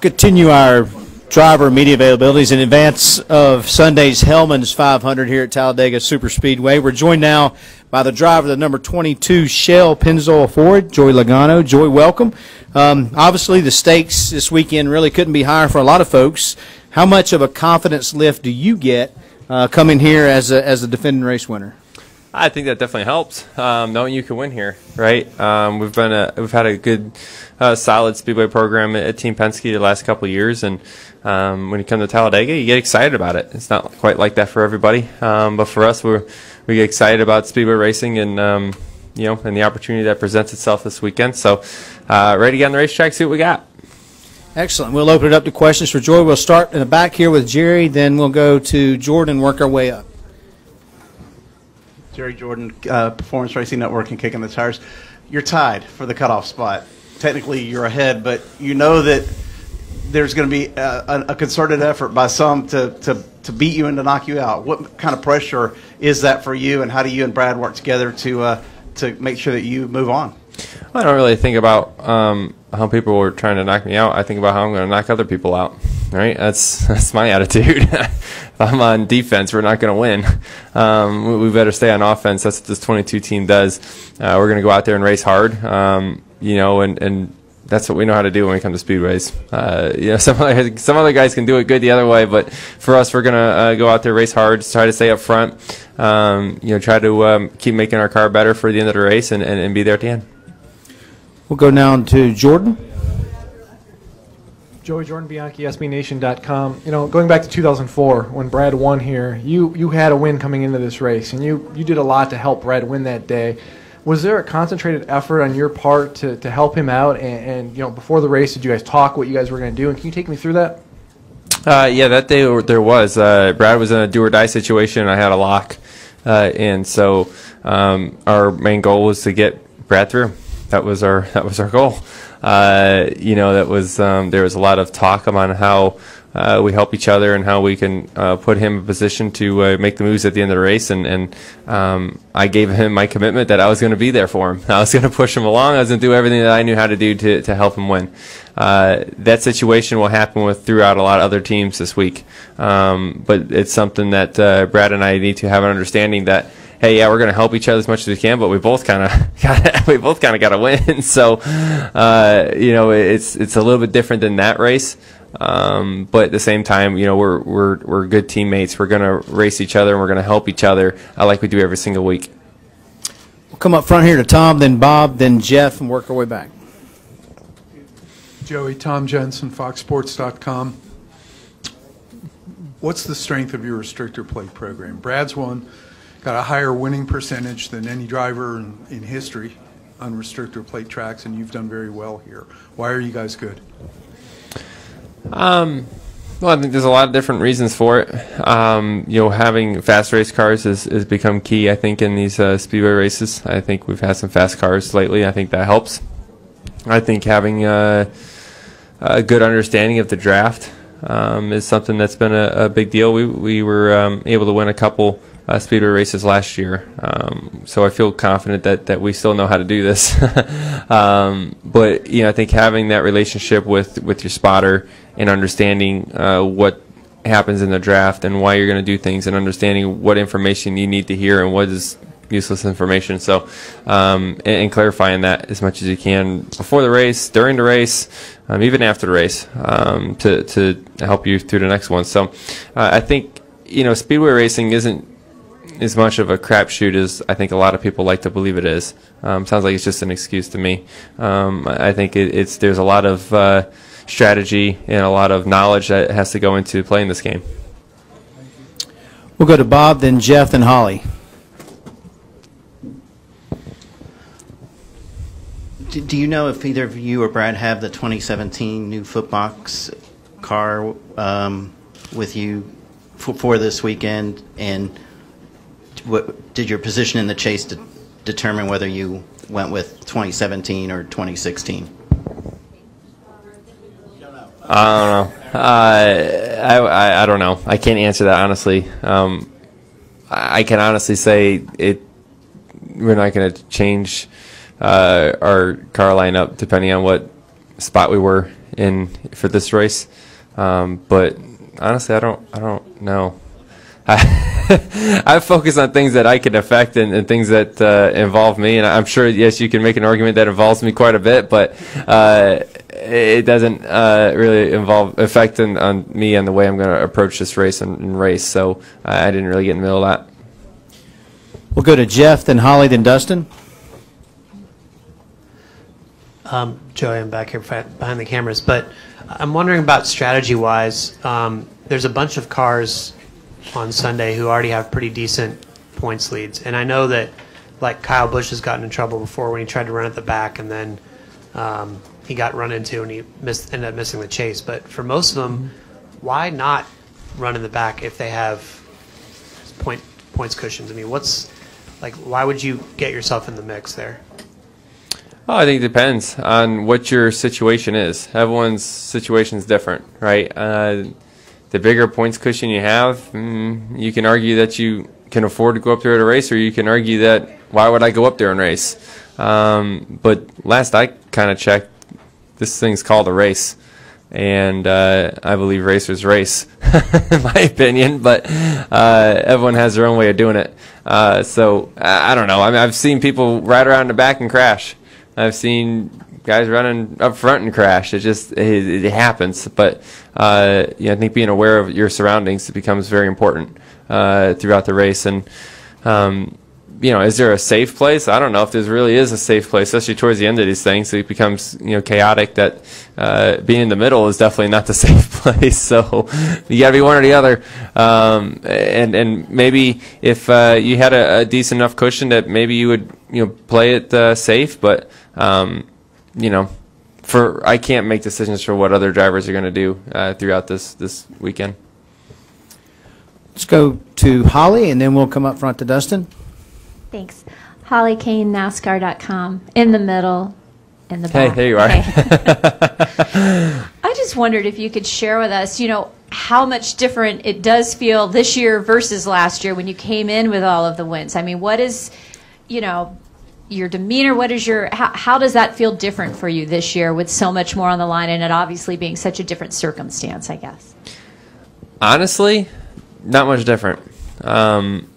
Continue our driver media availabilities in advance of Sunday's Hellman's 500 here at Talladega Superspeedway. We're joined now by the driver of the number 22 Shell Pennzoil Ford, Joey Logano. Joey, welcome. Obviously, the stakes this weekend really couldn't be higher for a lot of folks. How much of a confidence lift do you get coming here as a defending race winner? I think that definitely helps, knowing you can win here, right? We've had a good, solid speedway program at Team Penske the last couple of years, and when you come to Talladega, you get excited about it. It's not quite like that for everybody, but for us, we get excited about speedway racing and and the opportunity that presents itself this weekend. So, ready to get on the racetrack, see what we got. Excellent. We'll open it up to questions for Joey. We'll start in the back here with Jerry, then we'll go to Jordan and work our way up. Jerry Jordan, Performance Racing Network and Kicking the Tires. You're tied for the cutoff spot. Technically, you're ahead, but you know that there's going to be a concerted effort by some to beat you and to knock you out. What kind of pressure is that for you, and how do you and Brad work together to make sure that you move on? I don't really think about how people were trying to knock me out. I think about how I'm going to knock other people out. Right? That's my attitude. If I'm on defense, we're not going to win. We better stay on offense. That's what this 22 team does. We're going to go out there and race hard. And that's what we know how to do when we come to speedways. Some other guys can do it good the other way, but for us, we're going to go out there, race hard, try to stay up front. Try to keep making our car better for the end of the race and be there at the end. We'll go now to Jordan. Joey Jordan Bianchi, SBNation.com. Going back to 2004 when Brad won here, you had a win coming into this race, and you did a lot to help Brad win that day. Was there a concentrated effort on your part to help him out? And before the race, did you guys talk what you guys were going to do? And can you take me through that? Yeah, that day there was. Brad was in a do-or-die situation, and I had a lock. And so our main goal was to get Brad through. That was our goal. That was there was a lot of talk about how we help each other and how we can put him in a position to make the moves at the end of the race. And I gave him my commitment that I was going to be there for him. I was going to push him along. I was going to do everything that I knew how to do to help him win. That situation will happen throughout a lot of other teams this week. But it's something that Brad and I need to have an understanding that, hey, yeah, we're going to help each other as much as we can, but we both kind of got to win. So, it's a little bit different than that race. But at the same time, we're good teammates. We're going to race each other and we're going to help each other like we do every single week. We'll come up front here to Tom, then Bob, then Jeff, and work our way back. Joey, Tom Jensen, FoxSports.com. What's the strength of your restrictor plate program? Brad's one. Got a higher winning percentage than any driver in history on restrictor plate tracks, and you've done very well here. Why are you guys good? Well, I think there's a lot of different reasons for it. Having fast race cars has become key, I think, in these speedway races. I think we've had some fast cars lately. I think that helps. I think having a good understanding of the draft is something that's been a big deal. We were able to win a couple speedway races last year, so I feel confident that we still know how to do this. But I think having that relationship with your spotter and understanding what happens in the draft and why you're going to do things, and understanding what information you need to hear and what is useless information. So and clarifying that as much as you can before the race, during the race, even after the race, to help you through the next one. So I think speedway racing isn't as much of a crapshoot as I think a lot of people like to believe it is. Sounds like it's just an excuse to me. I think there's a lot of strategy and a lot of knowledge that has to go into playing this game. We'll go to Bob, then Jeff, then Holly. Do you know if either of you or Brad have the 2017 new Footbox car with you for this weekend? And what did your position in the chase to determine whether you went with 2017 or 2016? I don't know. I don't know. I can't answer that honestly. I can honestly say we're not going to change our car lineup depending on what spot we were in for this race. But honestly, I don't know. I focus on things that I can affect and things that involve me, and I'm sure, yes, you can make an argument that involves me quite a bit, but it doesn't really affect on me and the way I'm going to approach this race and race. So I didn't really get in the middle of that. We'll go to Jeff, then Holly, then Dustin. Joey, I'm back here behind the cameras, but I'm wondering about strategy-wise. There's a bunch of cars on Sunday who already have pretty decent points leads, and I know that, like, Kyle Busch has gotten in trouble before when he tried to run at the back, and then he got run into and he ended up missing the chase. But for most of them, why not run in the back if they have points cushions? I mean, why would you get yourself in the mix there? Oh, I think it depends on what your situation is. Everyone's situation is different, right? The bigger points cushion you have, you can argue that you can afford to go up there at a race, or you can argue that why would I go up there and race? But last I kind of checked, this thing's called a race, and I believe racers race, in my opinion. But everyone has their own way of doing it. So I don't know. I mean, I've seen people ride around the back and crash. I've seen guys running up front and crash. It happens. But I think being aware of your surroundings becomes very important throughout the race. And is there a safe place? I don't know if there really is a safe place, especially towards the end of these things. So it becomes chaotic. That being in the middle is definitely not the safe place. So you got to be one or the other. And maybe if you had a decent enough cushion that maybe you would play it safe, but I can't make decisions for what other drivers are going to do throughout this weekend. Let's go to Holly, and then we'll come up front to Dustin. Thanks. Holly Kane, NASCAR.com. In the middle, in the back. Hey, there you are. Okay. I just wondered if you could share with us, how much different it does feel this year versus last year when you came in with all of the wins. I mean, what is, your demeanor? What is how does that feel different for you this year with so much more on the line and it obviously being such a different circumstance, I guess? Honestly, not much different,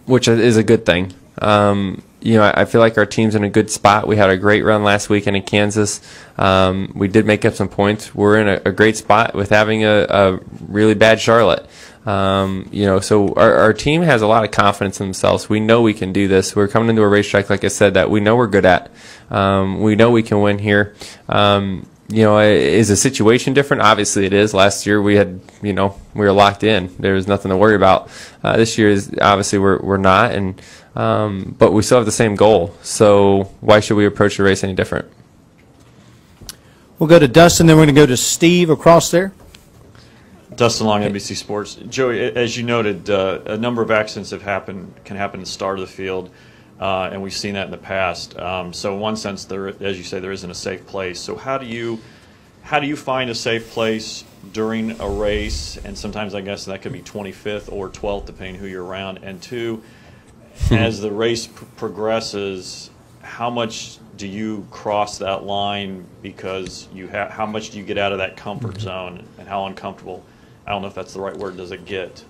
which is a good thing. I feel like our team's in a good spot. We had a great run last weekend in Kansas. We did make up some points. We're in a great spot with having a really bad Charlotte. So our team has a lot of confidence in themselves. We know we can do this. We're coming into a racetrack, like I said, that we know we're good at. We know we can win here. Is the situation different? Obviously it is. Last year we had, we were locked in. There was nothing to worry about. This year is obviously we're not, and but we still have the same goal. So why should we approach the race any different? We'll go to Dustin, then we're going to go to Steve across there. Dustin Long, NBC Sports. Joey, as you noted, a number of accidents can happen at the start of the field, and we've seen that in the past. So in one sense, as you say, there isn't a safe place. So how do you find a safe place during a race? And sometimes I guess that could be 25th or 12th, depending who you're around. And two, as the race progresses, how much do you cross that line because how much do you get out of that comfort zone, and how uncomfortable? I don't know if that's the right word. Does it get?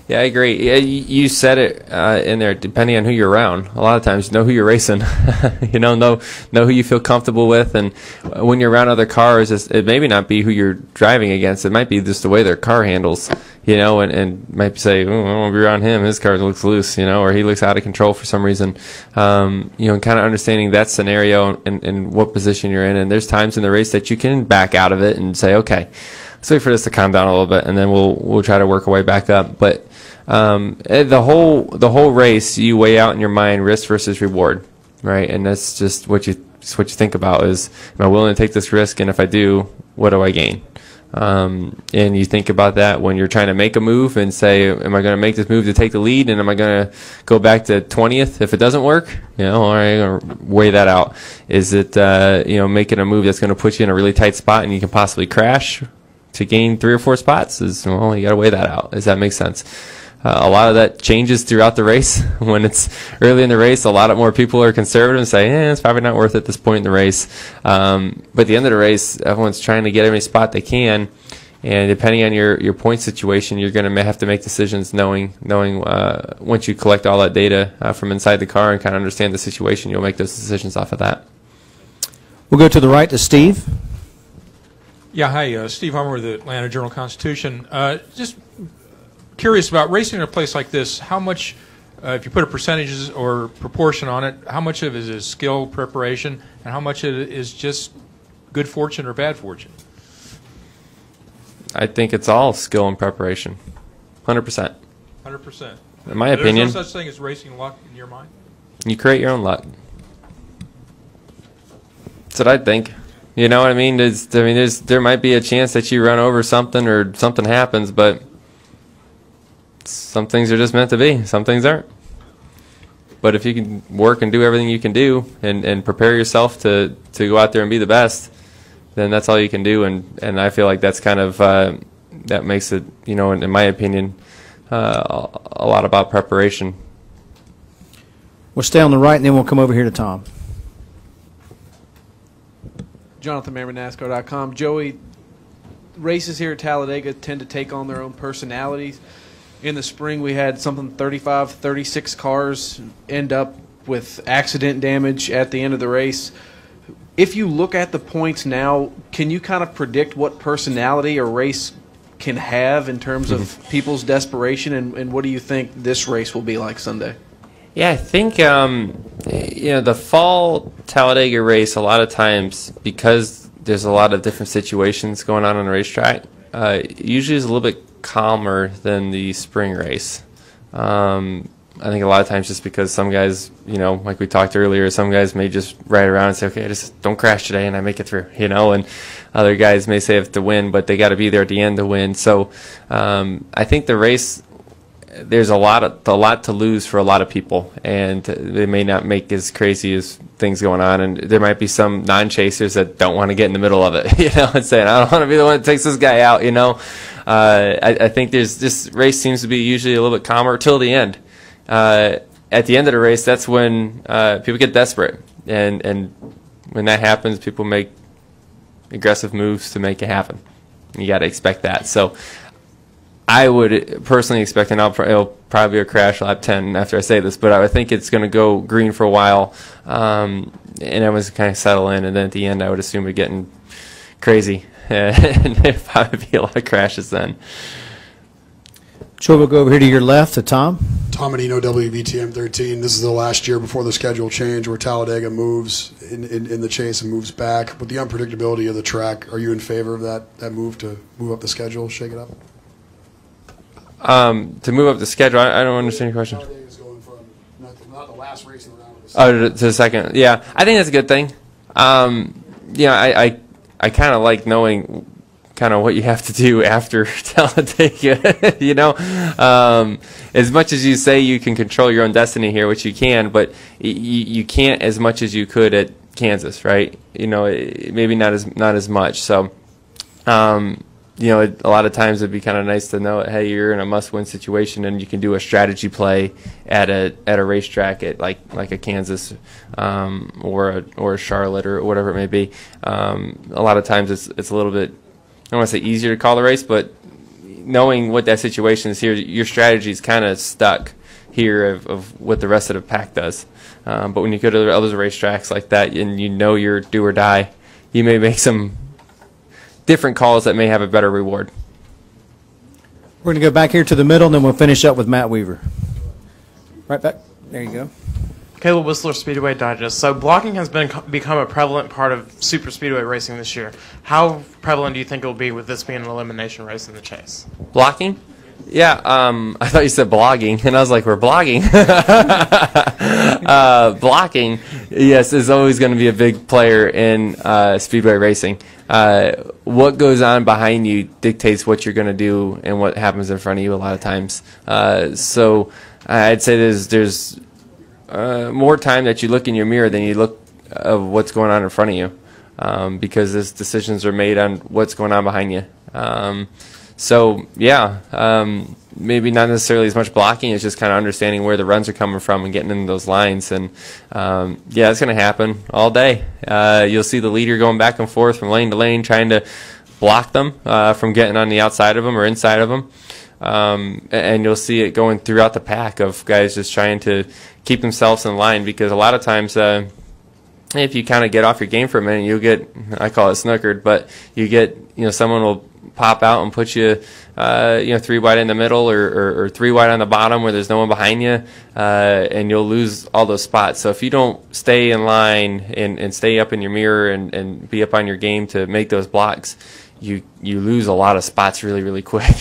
Yeah, I agree. Yeah, you said it in there. Depending on who you're around, a lot of times know who you're racing. know who you feel comfortable with, and when you're around other cars, it maybe not be who you're driving against. It might be just the way their car handles. And might say, I want to be around him. His car looks loose, or he looks out of control for some reason. And kind of understanding that scenario and what position you're in. And there's times in the race that you can back out of it and say, okay, let's wait for this to calm down a little bit, and then we'll try to work our way back up. But the whole race, you weigh out in your mind risk versus reward, right? And that's just what you think about is, am I willing to take this risk? And if I do, what do I gain? And you think about that when you're trying to make a move and say, am I going to make this move to take the lead, and am I going to go back to 20th if it doesn't work? All right, I'm going to weigh that out. Is it making a move that's going to put you in a really tight spot and you can possibly crash to gain 3 or 4 spots? You got to weigh that out. Does that make sense? A lot of that changes throughout the race. When it's early in the race, a lot more people are conservative and say, it's probably not worth it at this point in the race. But at the end of the race, everyone's trying to get every spot they can. And depending on your point situation, you're going to have to make decisions knowing once you collect all that data from inside the car and kind of understand the situation, you'll make those decisions off of that. We'll go to the right to Steve. Yeah, hi, Steve Hummer with the Atlanta Journal-Constitution. Just curious about racing in a place like this. How much, if you put a percentage or proportion on it, how much of it is skill, preparation, and how much of it is just good fortune or bad fortune? I think it's all skill and preparation, 100%. 100%. In my opinion, there's no such thing as racing luck in your mind? You create your own luck. That's what I think. You know what I mean? There might be a chance that you run over something or something happens, but some things are just meant to be. Some things aren't. But if you can work and do everything you can do and prepare yourself to go out there and be the best, then that's all you can do. And I feel like that's kind of that makes it, in my opinion, a lot about preparation. We'll stay on the right, and then we'll come over here to Tom. Jonathan Merriman, NASCAR.com. Joey, races here at Talladega tend to take on their own personalities. In the spring, we had something 35, 36 cars end up with accident damage at the end of the race. If you look at the points now, can you kind of predict what personality a race can have in terms of people's desperation, and what do you think this race will be like Sunday? Yeah, I think the fall Talladega race, a lot of times, because there's a lot of different situations going on the racetrack, usually is a little bit calmer than the spring race. I think a lot of times just because some guys, like we talked earlier, some guys may just ride around and say, okay, just don't crash today and I make it through, and other guys may say have to win, but they got to be there at the end to win. So I think the race, there's a lot to lose for a lot of people, and they may not make as crazy as things going on, and there might be some non-chasers that don't want to get in the middle of it, and saying, I don't want to be the one that takes this guy out, I think this race seems to be usually a little bit calmer till the end. At the end of the race, that's when people get desperate, and when that happens, people make aggressive moves to make it happen. You got to expect that. So I would personally expect, and it'll probably be a crash lap 10 after I say this, but I would think it's going to go green for a while, and everyone's kind of settle in, and then at the end, I would assume we're getting crazy, and there'd probably be a lot of crashes then. Sure, we'll go over here to your left to Tom. Tom Menino, WVTM 13. This is the last year before the schedule change where Talladega moves in the chase and moves back. With the unpredictability of the track, are you in favor of that move to move up the schedule, shake it up? To move up the schedule, I don't understand your question. Talladega's going from not the last race in the round. To the second. Yeah, I think that's a good thing. I kind of like knowing kind of what you have to do after Talladega, as much as you say you can control your own destiny here, which you can, but you can't as much as you could at Kansas, right? Maybe not as much. So, a lot of times it'd be kind of nice to know, hey, you're in a must-win situation and you can do a strategy play at a racetrack at like a Kansas or a Charlotte or whatever it may be. A lot of times it's a little bit, I don't want to say easier to call the race, but knowing what that situation is here, your strategy is kind of stuck here of what the rest of the pack does. But when you go to other racetracks like that and you're do or die, you may make some different calls that may have a better reward. We're going to go back here to the middle, and then we'll finish up with Matt Weaver. Right back. There you go. Caleb Whistler, Speedway Digest. So blocking has become a prevalent part of super speedway racing this year. How prevalent do you think it will be with this being an elimination race in the chase? Blocking? Yeah, I thought you said blogging, and I was like, we're blogging. Blocking, yes, is always going to be a big player in speedway racing. What goes on behind you dictates what you're going to do and what happens in front of you a lot of times. So I'd say there's more time that you look in your mirror than you look of what's going on in front of you, because those decisions are made on what's going on behind you. So yeah, maybe not necessarily as much blocking. It's just kind of understanding where the runs are coming from and getting into those lines. And yeah, it's going to happen all day. You'll see the leader going back and forth from lane to lane, trying to block them from getting on the outside of them or inside of them. And you'll see it going throughout the pack of guys just trying to keep themselves in line, because a lot of times if you kind of get off your game for a minute, you'll get, I call it snookered, but you get, someone will pop out and put you, 3 wide in the middle or 3 wide on the bottom where there's no one behind you, and you'll lose all those spots. So if you don't stay in line and stay up in your mirror and be up on your game to make those blocks, you lose a lot of spots really, really quick.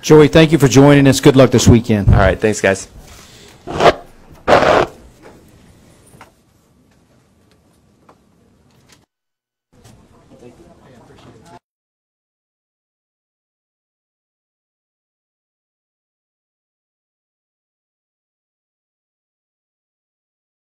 Joey, thank you for joining us. Good luck this weekend. All right, thanks, guys.